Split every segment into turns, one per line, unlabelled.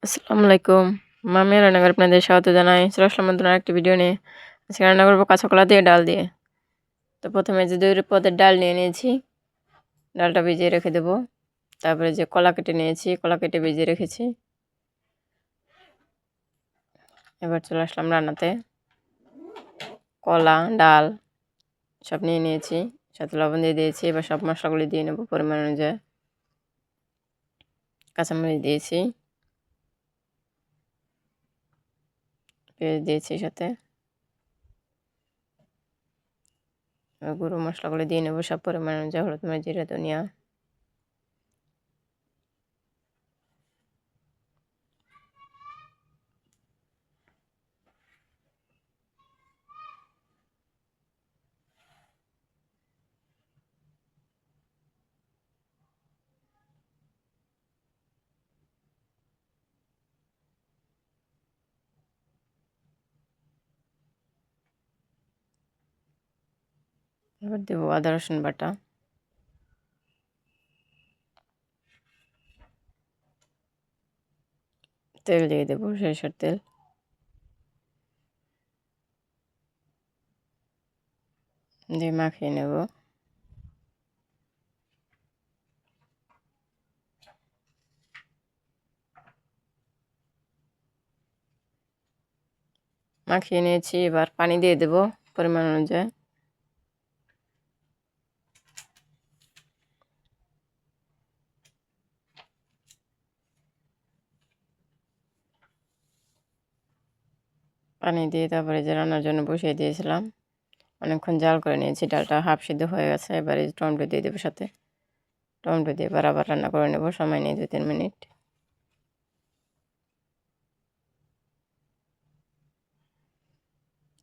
আসসালামু আলাইকুম। আমি রান্নাঘরে আপনাদের স্বাগত জানাই। চলে আসলাম নতুন আরেকটি ভিডিও নিয়ে। আজকে রান্না করব কাঁচা কলা দিয়ে ডাল দিয়ে। তো প্রথমে যে ২ পদের ডাল নিয়ে নিয়েছি। ডালটা ভিজিয়ে রেখে দেব। তারপরে যে কলা কেটে নিয়েছি, কলা কেটে ভিজিয়ে রেখেছি। এবার চলে আসলাম রান্নাতে। কলা, ডাল সব নিয়ে নিয়েছি। সাথে লবণ দিয়ে দিয়েছি। এবার সব মশলাগুলি দিয়ে নেব পরিমাণ অনুযায়ী। কাঁচামরিচ দিয়েছি। পেঁয়াজ দিয়েছি সাথে। গুঁড়ো মশলাগুলো দিয়ে নেব সব পরিমাণ অনুযায়ী, হলুদ, মরিচ, জিরা, ধনিয়া। এবার দেবো আদা রসুন বাটা। তেল দিয়ে দেবো, সরিষার তেল। দিয়ে মাখিয়ে নেব। মাখিয়ে নিয়েছি, এবার পানি দিয়ে দেব পরিমাণ অনুযায়ী। পানি দিয়ে তারপরে যে রান্নার জন্য বসিয়ে দিয়েছিলাম, অনেকক্ষণ জাল করে নিয়েছি। ডালটা হাফ সিদ্ধ হয়ে গেছে। এবারে টমেটো দিয়ে দেবো সাথে। টমেটো দিয়ে এবার আবার রান্না করে নেব, সময় নিয়ে ২-৩ মিনিট।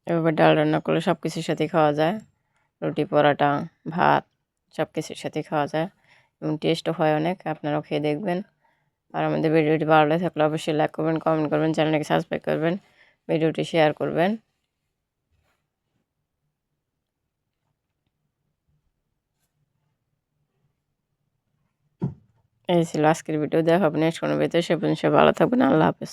এভাবে ডাল রান্না করলে সব কিছুর সাথেই খাওয়া যায়। রুটি, পরোটা, ভাত সব কিছুর সাথেই খাওয়া যায় এবং টেস্টও হয় অনেক। আপনারাও খেয়ে দেখবেন। আর আমাদের ভিডিওটি ভালো লাগে থাকলে অবশ্যই লাইক করবেন, কমেন্ট করবেন, চ্যানেলটিকে সাবস্ক্রাইব করবেন, ভিডিওটি শেয়ার করবেন। এই ছিল আজকের ভিডিও। দেখা হবে নেক্সট কোনো ভিডিওতে। সে পর্যন্ত সবাই ভালো থাকবেন। আল্লাহ হাফেজ।